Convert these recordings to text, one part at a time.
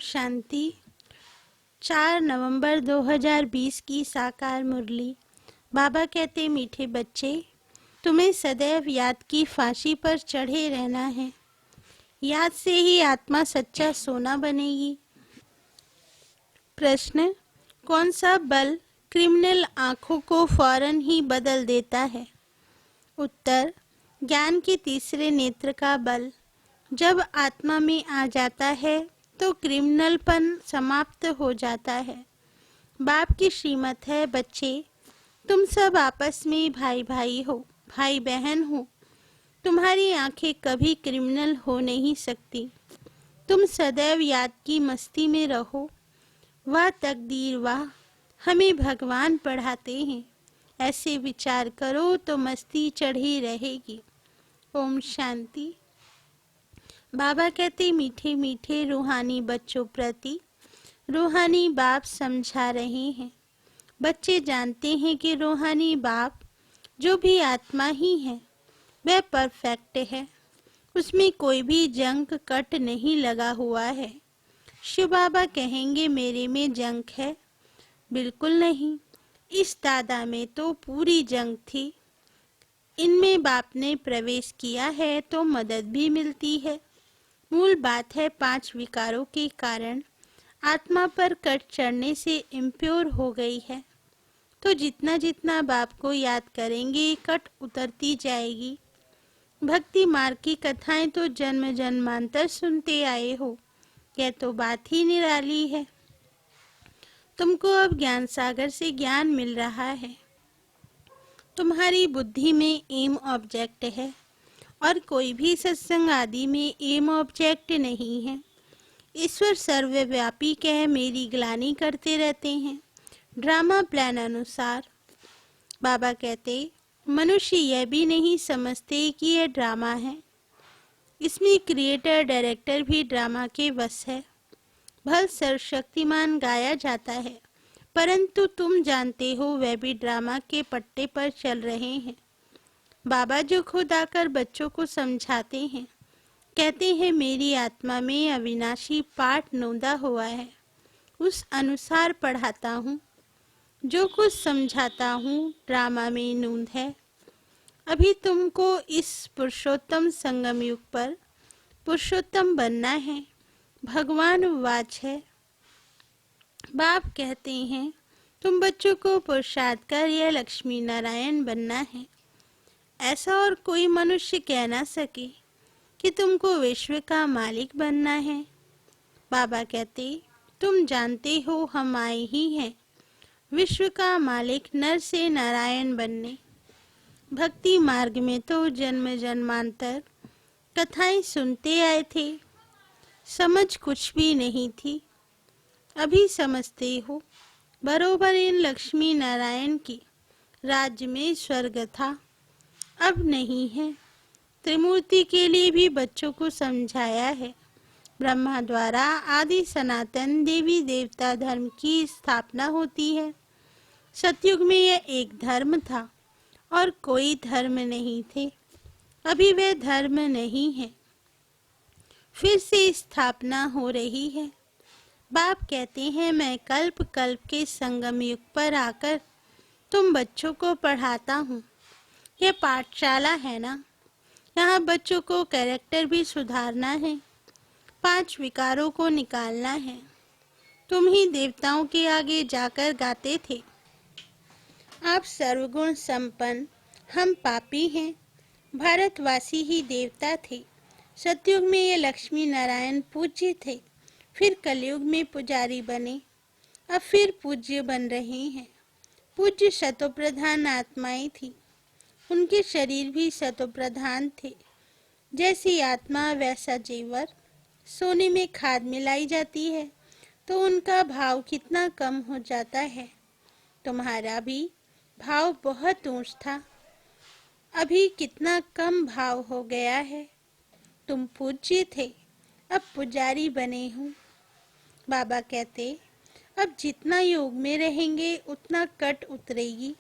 शांति। 4 नवंबर 2020 की साकार मुरली। बाबा कहते, मीठे बच्चे, तुम्हें सदैव याद की फांसी पर चढ़े रहना है। याद से ही आत्मा सच्चा सोना बनेगी। प्रश्न, कौन सा बल क्रिमिनल आंखों को फौरन ही बदल देता है? उत्तर, ज्ञान के तीसरे नेत्र का बल। जब आत्मा में आ जाता है तो क्रिमिनलपन समाप्त हो जाता है। बाप की श्रीमत है, बच्चे, तुम सब आपस में भाई भाई हो, भाई बहन हो। तुम्हारी आंखें कभी क्रिमिनल हो नहीं सकती। तुम सदैव याद की मस्ती में रहो। वाह तकदीर वाह, हमें भगवान पढ़ाते हैं। ऐसे विचार करो तो मस्ती चढ़ी रहेगी। ओम शांति। बाबा कहते, मीठे मीठे रूहानी बच्चों प्रति रूहानी बाप समझा रहे हैं। बच्चे जानते हैं कि रूहानी बाप जो भी आत्मा ही है वह परफेक्ट है, उसमें कोई भी जंक कट नहीं लगा हुआ है। शिव बाबा कहेंगे मेरे में जंक है? बिल्कुल नहीं। इस दादा में तो पूरी जंग थी। इनमें बाप ने प्रवेश किया है तो मदद भी मिलती है। मूल बात है 5 विकारों के कारण आत्मा पर कट चढ़ने से इम्प्योर हो गई है। तो जितना जितना बाप को याद करेंगे कट उतरती जाएगी। भक्ति मार्ग की कथाएं तो जन्म जन्मांतर सुनते आए हो, यह तो बात ही निराली है। तुमको अब ज्ञान सागर से ज्ञान मिल रहा है। तुम्हारी बुद्धि में एम ऑब्जेक्ट है और कोई भी सत्संग आदि में एम ऑब्जेक्ट नहीं है। ईश्वर सर्वव्यापी कह मेरी ग्लानि करते रहते हैं ड्रामा प्लान अनुसार। बाबा कहते, मनुष्य यह भी नहीं समझते कि यह ड्रामा है। इसमें क्रिएटर डायरेक्टर भी ड्रामा के वश है। भल सर्वशक्तिमान गाया जाता है, परंतु तुम जानते हो वह भी ड्रामा के पट्टे पर चल रहे हैं। बाबा जो खुद आकर बच्चों को समझाते हैं, कहते हैं मेरी आत्मा में अविनाशी पाठ नोंदा हुआ है, उस अनुसार पढ़ाता हूँ। जो कुछ समझाता हूँ ड्रामा में नोंद है। अभी तुमको इस पुरुषोत्तम संगम युग पर पुरुषोत्तम बनना है। भगवान वाच है। बाप कहते हैं तुम बच्चों को पुरुषार्थ कर यह लक्ष्मी नारायण बनना है। ऐसा और कोई मनुष्य कह ना सके कि तुमको विश्व का मालिक बनना है। बाबा कहते, तुम जानते हो हम आए ही हैं विश्व का मालिक नर से नारायण बनने। भक्ति मार्ग में तो जन्म जन्मांतर कथाएं सुनते आए थे, समझ कुछ भी नहीं थी। अभी समझते हो। बरोबर इन लक्ष्मी नारायण की राज्य में स्वर्ग था, अब नहीं है। त्रिमूर्ति के लिए भी बच्चों को समझाया है। ब्रह्मा द्वारा आदि सनातन देवी देवता धर्म की स्थापना होती है। सतयुग में यह एक धर्म था और कोई धर्म नहीं थे। अभी वह धर्म नहीं है, फिर से स्थापना हो रही है। बाप कहते हैं मैं कल्प कल्प के संगम युग पर आकर तुम बच्चों को पढ़ाता हूँ। यह पाठशाला है ना, यहाँ बच्चों को कैरेक्टर भी सुधारना है, 5 विकारों को निकालना है। तुम ही देवताओं के आगे जाकर गाते थे, आप सर्वगुण संपन्न, हम पापी हैं। भारतवासी ही देवता थे। सतयुग में ये लक्ष्मी नारायण पूज्य थे, फिर कलयुग में पुजारी बने, अब फिर पूज्य बन रहे हैं। पूज्य शतोप्रधान आत्माएं थी, उनके शरीर भी शतोप्रधान थे। जैसी आत्मा वैसा जेवर। सोने में खाद मिलाई जाती है तो उनका भाव कितना कम हो जाता है। तुम्हारा भी भाव बहुत ऊंच था, अभी कितना कम भाव हो गया है। तुम पूज्य थे, अब पुजारी बने हो। बाबा कहते, अब जितना योग में रहेंगे उतना कट उतरेगी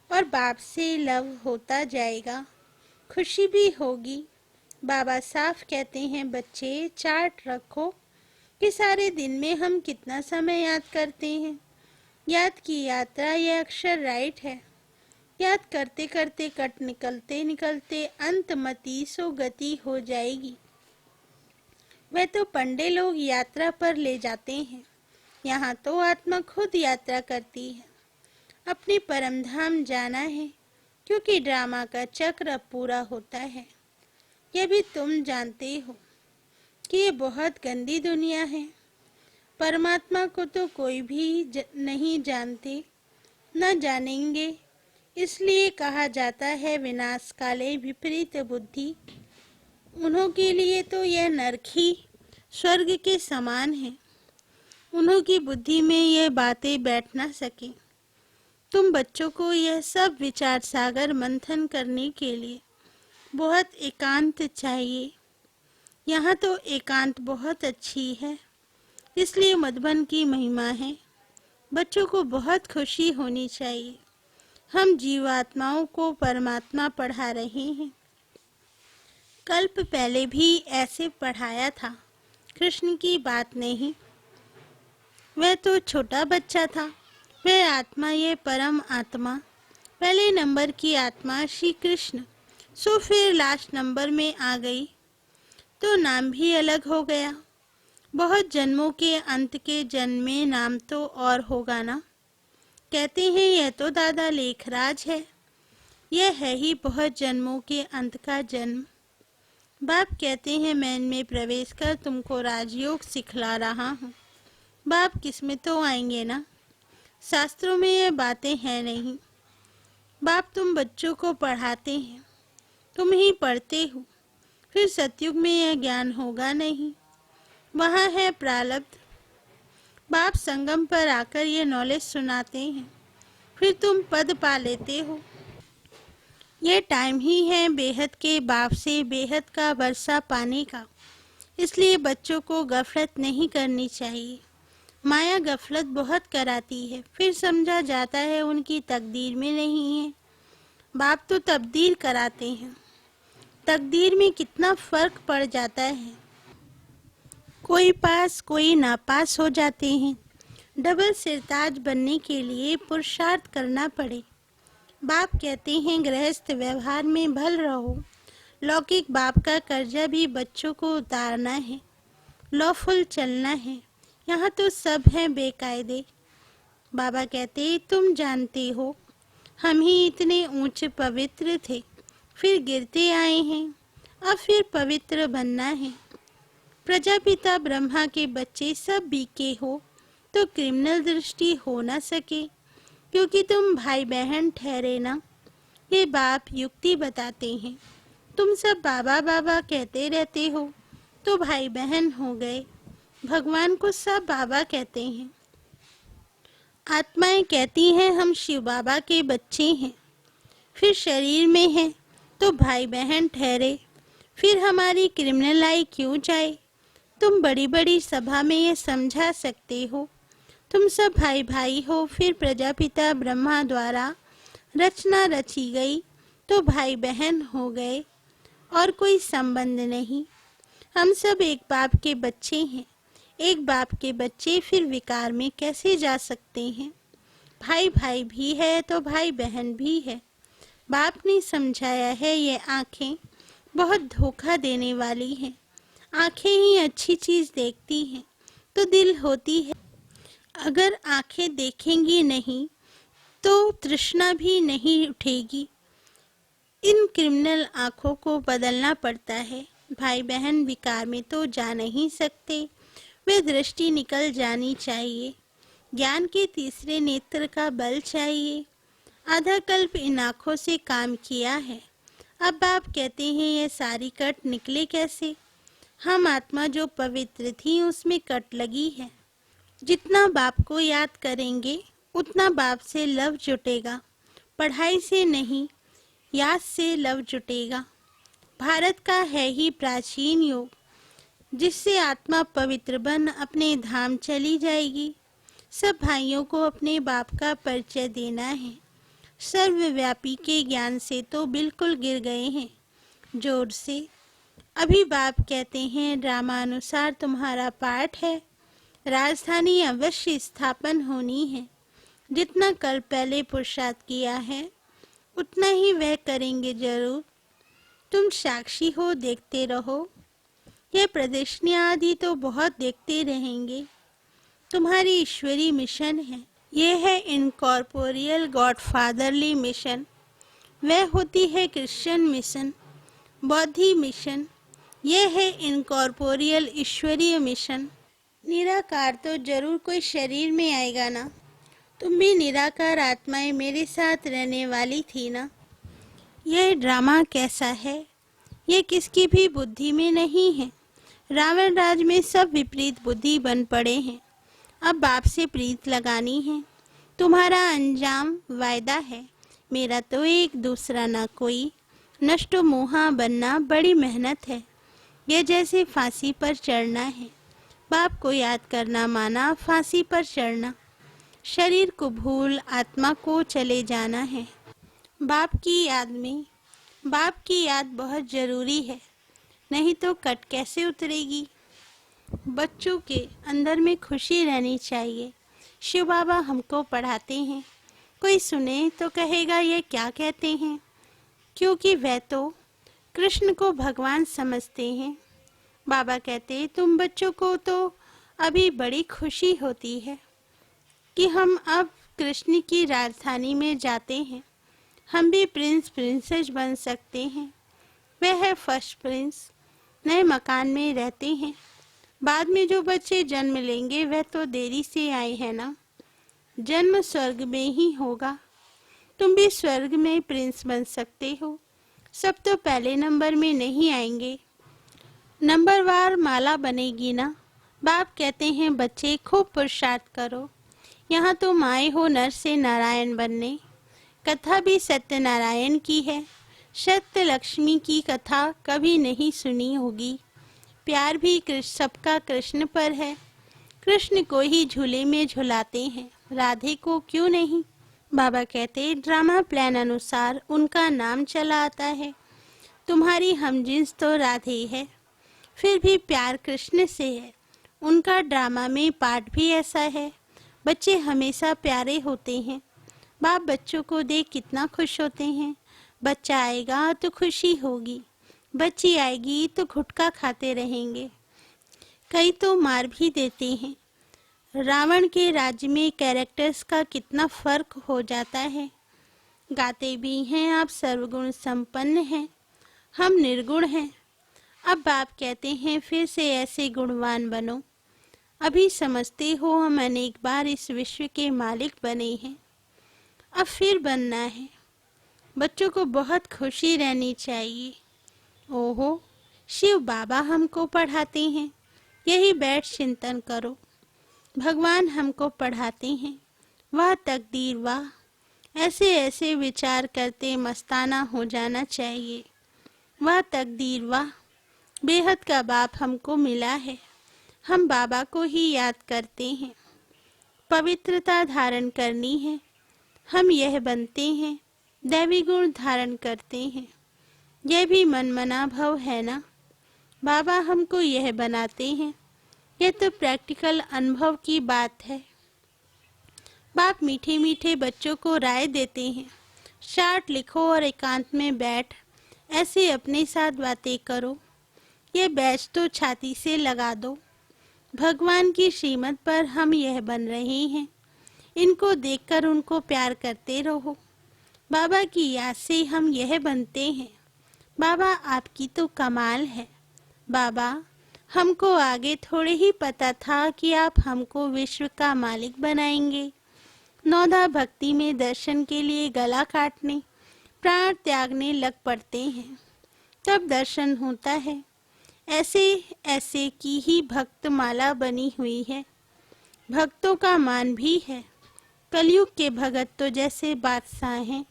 और बाप से लव होता जाएगा, खुशी भी होगी। बाबा साफ कहते हैं बच्चे चार्ट रखो, कि सारे दिन में हम कितना समय याद करते हैं। याद की यात्रा यह अक्षर राइट है। याद करते करते कट निकलते निकलते अंतमति सो गति हो जाएगी। वह तो पंडे लोग यात्रा पर ले जाते हैं, यहाँ तो आत्मा खुद यात्रा करती है। अपने परम धाम जाना है, क्योंकि ड्रामा का चक्र अब पूरा होता है। यह भी तुम जानते हो कि ये बहुत गंदी दुनिया है। परमात्मा को तो कोई भी नहीं जानते, न जानेंगे। इसलिए कहा जाता है विनाश काले विपरीत बुद्धि। उन्हों के लिए तो यह नरक ही स्वर्ग के समान है। उन्हों की बुद्धि में यह बातें बैठ न सके। तुम बच्चों को यह सब विचार सागर मंथन करने के लिए बहुत एकांत चाहिए। यहाँ तो एकांत बहुत अच्छी है, इसलिए मधुबन की महिमा है। बच्चों को बहुत खुशी होनी चाहिए। हम जीवात्माओं को परमात्मा पढ़ा रहे हैं। कल्प पहले भी ऐसे पढ़ाया था, कृष्ण की बात नहीं। वह तो छोटा बच्चा था। वह आत्मा, ये परम आत्मा, पहले नंबर की आत्मा श्री कृष्ण, सो फिर लास्ट नंबर में आ गई तो नाम भी अलग हो गया। बहुत जन्मों के अंत के जन्म में नाम तो और होगा ना। कहते हैं यह तो दादा लेखराज है। यह है ही बहुत जन्मों के अंत का जन्म। बाप कहते हैं मैं इनमें प्रवेश कर तुमको राजयोग सिखला रहा हूँ। बाप किसमें तो आएंगे ना। शास्त्रों में ये बातें हैं नहीं। बाप तुम बच्चों को पढ़ाते हैं, तुम ही पढ़ते हो। फिर सतयुग में यह ज्ञान होगा नहीं, वहाँ है प्रारब्ध। बाप संगम पर आकर ये नॉलेज सुनाते हैं, फिर तुम पद पा लेते हो। ये टाइम ही है बेहद के बाप से बेहद का वर्षा पाने का। इसलिए बच्चों को गफलत नहीं करनी चाहिए। माया गफलत बहुत कराती है, फिर समझा जाता है उनकी तकदीर में नहीं है। बाप तो तब्दील कराते हैं। तकदीर में कितना फर्क पड़ जाता है। कोई पास कोई नापास हो जाते हैं। डबल सिरताज बनने के लिए पुरुषार्थ करना पड़े। बाप कहते हैं गृहस्थ व्यवहार में भल रहो। लौकिक बाप का कर्जा भी बच्चों को उतारना है। लॉफुल चलना है। यहाँ तो सब हैं बेकायदे। बाबा कहते तुम जानते हो हम ही इतने ऊंचे पवित्र थे, फिर गिरते आए हैं, अब फिर पवित्र बनना है। प्रजापिता ब्रह्मा के बच्चे सब बीके हो तो क्रिमिनल दृष्टि हो ना सके, क्योंकि तुम भाई बहन ठहरे ना। ये बाप युक्ति बताते हैं। तुम सब बाबा बाबा कहते रहते हो तो भाई बहन हो गए। भगवान को सब बाबा कहते हैं। आत्माएं कहती हैं हम शिव बाबा के बच्चे हैं, फिर शरीर में हैं तो भाई बहन ठहरे। फिर हमारी क्रिमिनल आई क्यों जाए। तुम बड़ी बड़ी सभा में ये समझा सकते हो। तुम सब भाई भाई हो, फिर प्रजापिता ब्रह्मा द्वारा रचना रची गई तो भाई बहन हो गए और कोई संबंध नहीं। हम सब एक बाप के बच्चे हैं। एक बाप के बच्चे फिर विकार में कैसे जा सकते हैं। भाई भाई भी है तो भाई बहन भी है। बाप ने समझाया है ये आँखें बहुत धोखा देने वाली हैं। आँखें ही अच्छी चीज़ देखती हैं तो दिल होती है। अगर आँखें देखेंगी नहीं तो तृष्णा भी नहीं उठेगी। इन क्रिमिनल आँखों को बदलना पड़ता है। भाई बहन विकार में तो जा नहीं सकते, वे दृष्टि निकल जानी चाहिए। ज्ञान के तीसरे नेत्र का बल चाहिए। आधा कल्प इन आँखों से काम किया है। अब आप कहते हैं ये सारी कट निकले कैसे। हम आत्मा जो पवित्र थी उसमें कट लगी है। जितना बाप को याद करेंगे उतना बाप से लव जुटेगा। पढ़ाई से नहीं, याद से लव जुटेगा। भारत का है ही प्राचीन योग, जिससे आत्मा पवित्र बन अपने धाम चली जाएगी। सब भाइयों को अपने बाप का परिचय देना है। सर्वव्यापी के ज्ञान से तो बिल्कुल गिर गए हैं। जोर से अभी बाप कहते हैं ड्रामानुसार तुम्हारा पाठ है, राजधानी अवश्य स्थापन होनी है। जितना कल पहले पुरुषार्थ किया है उतना ही वह करेंगे जरूर। तुम साक्षी हो, देखते रहो। यह प्रदर्शनियां आदि तो बहुत देखते रहेंगे। तुम्हारी ईश्वरी मिशन है, यह है इनकॉर्पोरियल गॉडफादरली मिशन। वह होती है क्रिश्चियन मिशन, बौद्धी मिशन। यह है इनकॉर्पोरियल ईश्वरीय मिशन। निराकार तो जरूर कोई शरीर में आएगा ना। तुम भी निराकार आत्माएं मेरे साथ रहने वाली थी ना। यह ड्रामा कैसा है, यह किसकी भी बुद्धि में नहीं है। रावण राज में सब विपरीत बुद्धि बन पड़े हैं। अब बाप से प्रीत लगानी है। तुम्हारा अंजाम वायदा है, मेरा तो एक, दूसरा ना कोई। नष्ट मोहा बनना बड़ी मेहनत है, यह जैसे फांसी पर चढ़ना है। बाप को याद करना माना फांसी पर चढ़ना। शरीर को भूल आत्मा को चले जाना है। बाप की याद में, बाप की याद बहुत जरूरी है, नहीं तो कट कैसे उतरेगी। बच्चों के अंदर में खुशी रहनी चाहिए। शिव बाबा हमको पढ़ाते हैं, कोई सुने तो कहेगा ये क्या कहते हैं, क्योंकि वह तो कृष्ण को भगवान समझते हैं। बाबा कहते तुम बच्चों को तो अभी बड़ी खुशी होती है कि हम अब कृष्ण की राजधानी में जाते हैं। हम भी प्रिंस प्रिंसेस बन सकते हैं। वह है फर्स्ट प्रिंस, नए मकान में रहते हैं। बाद में जो बच्चे जन्म लेंगे वह तो देरी से आए हैं ना। जन्म स्वर्ग में ही होगा। तुम भी स्वर्ग में प्रिंस बन सकते हो। सब तो पहले नंबर में नहीं आएंगे, नंबरवार माला बनेगी ना। बाप कहते हैं बच्चे खूब पुरुषार्थ करो। यहाँ तुम आए हो नर से नारायण बनने। कथा भी सत्यनारायण की है। सत्य लक्ष्मी की कथा कभी नहीं सुनी होगी। प्यार भी सबका कृष्ण पर है। कृष्ण को ही झूले में झुलाते हैं, राधे को क्यों नहीं। बाबा कहते ड्रामा प्लान अनुसार उनका नाम चला आता है। तुम्हारी हमजिन्स तो राधे है, फिर भी प्यार कृष्ण से है। उनका ड्रामा में पार्ट भी ऐसा है। बच्चे हमेशा प्यारे होते हैं। बाप बच्चों को देख कितना खुश होते हैं। बच्चा आएगा तो खुशी होगी, बच्ची आएगी तो गुटखा खाते रहेंगे। कई तो मार भी देते हैं। रावण के राज्य में कैरेक्टर्स का कितना फर्क हो जाता है। गाते भी हैं आप सर्वगुण संपन्न हैं, हम निर्गुण हैं। अब बाप कहते हैं फिर से ऐसे गुणवान बनो। अभी समझते हो हम अनेक बार इस विश्व के मालिक बने हैं, अब फिर बनना है। बच्चों को बहुत खुशी रहनी चाहिए। ओहो, शिव बाबा हमको पढ़ाते हैं, यही बैठ चिंतन करो। भगवान हमको पढ़ाते हैं, वाह तकदीर वाह। ऐसे ऐसे विचार करते मस्ताना हो जाना चाहिए। वाह तकदीर वाह, बेहद का बाप हमको मिला है। हम बाबा को ही याद करते हैं। पवित्रता धारण करनी है, हम यह बनते हैं। दैवी गुण धारण करते हैं, यह भी मनमना भव है ना। बाबा हमको यह बनाते हैं, यह तो प्रैक्टिकल अनुभव की बात है। बाप मीठे मीठे बच्चों को राय देते हैं, चार्ट लिखो और एकांत में बैठ ऐसे अपने साथ बातें करो। ये बैच तो छाती से लगा दो। भगवान की श्रीमत पर हम यह बन रहे हैं। इनको देखकर उनको प्यार करते रहो। बाबा की याद से हम यह बनते हैं। बाबा आपकी तो कमाल है। बाबा हमको आगे थोड़े ही पता था कि आप हमको विश्व का मालिक बनाएंगे। नौधा भक्ति में दर्शन के लिए गला काटने, प्राण त्यागने लग पड़ते हैं, तब दर्शन होता है। ऐसे ऐसे की ही भक्त माला बनी हुई है। भक्तों का मान भी है। कलयुग के भगत तो जैसे बादशाह हैं।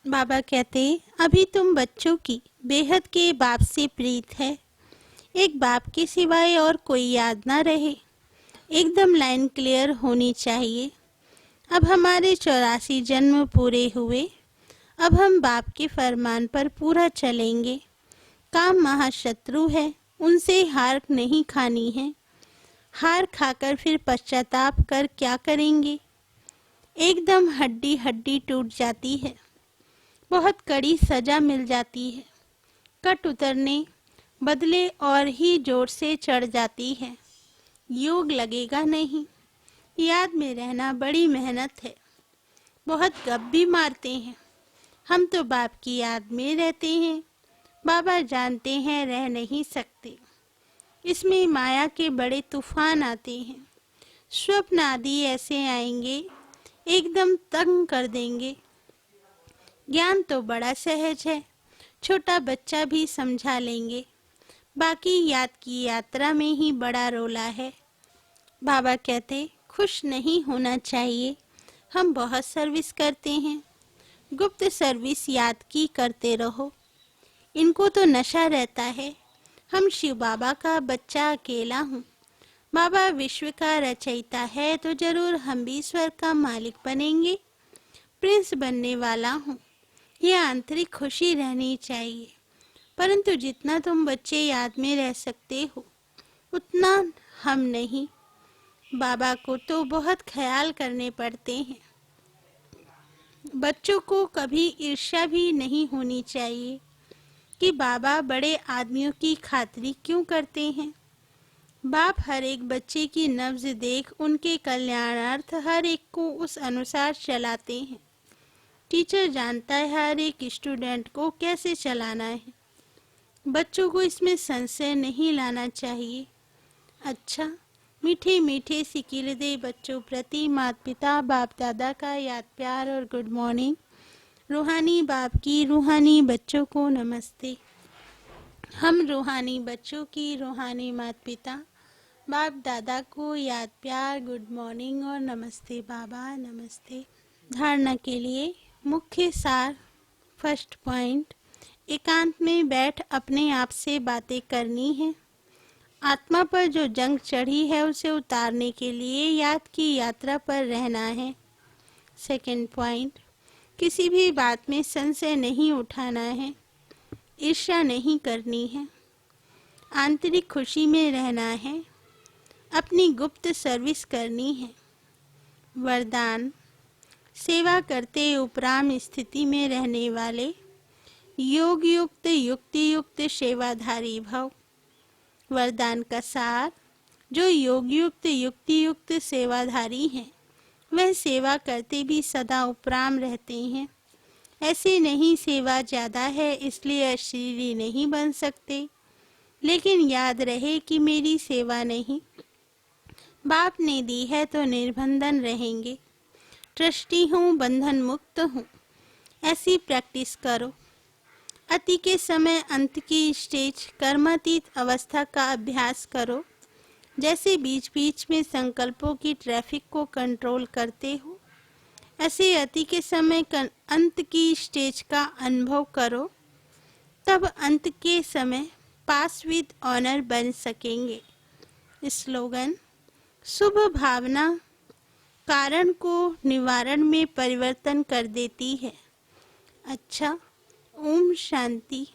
बाबा कहते अभी तुम बच्चों की बेहद के बाप से प्रीत है। एक बाप के सिवाय और कोई याद ना रहे। एकदम लाइन क्लियर होनी चाहिए। अब हमारे 84 जन्म पूरे हुए। अब हम बाप के फरमान पर पूरा चलेंगे। काम महाशत्रु है, उनसे हार नहीं खानी है। हार खाकर फिर पश्चाताप कर क्या करेंगे? एकदम हड्डी हड्डी टूट जाती है, बहुत कड़ी सजा मिल जाती है, कट उतरने बदले और ही जोर से चढ़ जाती है। योग लगेगा नहीं। याद में रहना बड़ी मेहनत है, बहुत गप भी मारते हैं। हम तो बाप की याद में रहते हैं, बाबा जानते हैं रह नहीं सकते। इसमें माया के बड़े तूफान आते हैं, स्वप्न आदि ऐसे आएंगे, एकदम तंग कर देंगे। ज्ञान तो बड़ा सहज है, छोटा बच्चा भी समझा लेंगे। बाकी याद की यात्रा में ही बड़ा रोला है। बाबा कहते खुश नहीं होना चाहिए, हम बहुत सर्विस करते हैं। गुप्त सर्विस याद की करते रहो। इनको तो नशा रहता है, हम शिव बाबा का बच्चा अकेला हूँ। बाबा विश्व का रचयिता है तो जरूर हम भी स्वर्ग का मालिक बनेंगे। प्रिंस बनने वाला हूँ, यह आंतरिक खुशी रहनी चाहिए। परंतु जितना तुम बच्चे याद में रह सकते हो उतना हम नहीं। बाबा को तो बहुत ख्याल करने पड़ते हैं। बच्चों को कभी ईर्ष्या भी नहीं होनी चाहिए कि बाबा बड़े आदमियों की खातिरी क्यों करते हैं। बाप हर एक बच्चे की नब्ज देख उनके कल्याणार्थ हर एक को उस अनुसार चलाते हैं। टीचर जानता है हर एक स्टूडेंट को कैसे चलाना है। बच्चों को इसमें संशय नहीं लाना चाहिए। अच्छा, मीठे मीठे सिकिलदे बच्चों प्रति माता पिता बाप दादा का याद प्यार और गुड मॉर्निंग। रूहानी बाप की रूहानी बच्चों को नमस्ते। हम रूहानी बच्चों की रूहानी माता पिता बाप दादा को याद प्यार गुड मॉर्निंग और नमस्ते बाबा नमस्ते। धारणा के लिए मुख्य सार। फर्स्ट पॉइंट, एकांत में बैठ अपने आप से बातें करनी है। आत्मा पर जो जंग चढ़ी है उसे उतारने के लिए याद की यात्रा पर रहना है। सेकंड पॉइंट, किसी भी बात में संशय नहीं उठाना है, ईर्ष्या नहीं करनी है, आंतरिक खुशी में रहना है, अपनी गुप्त सर्विस करनी है। वरदान, सेवा करते उपराम स्थिति में रहने वाले योग युक्त युक्ति युक्त सेवाधारी भव। वरदान का सार, जो योग युक्त युक्ति युक्त सेवाधारी हैं वह सेवा करते भी सदा उपराम रहते हैं। ऐसे नहीं सेवा ज्यादा है इसलिए अशरीरी नहीं बन सकते, लेकिन याद रहे कि मेरी सेवा नहीं, बाप ने दी है तो निर्बंधन रहेंगे। ट्रस्टी हूँ, बंधन मुक्त हूँ, ऐसी प्रैक्टिस करो। अति के समय अंत की स्टेज कर्मातीत अवस्था का अभ्यास करो। जैसे बीच बीच में संकल्पों की ट्रैफिक को कंट्रोल करते हो, ऐसे अति के समय अंत की स्टेज का अनुभव करो। तब अंत के समय पास विद ऑनर बन सकेंगे। स्लोगन, शुभ भावना कारण को निवारण में परिवर्तन कर देती है। अच्छा, ओम शांति।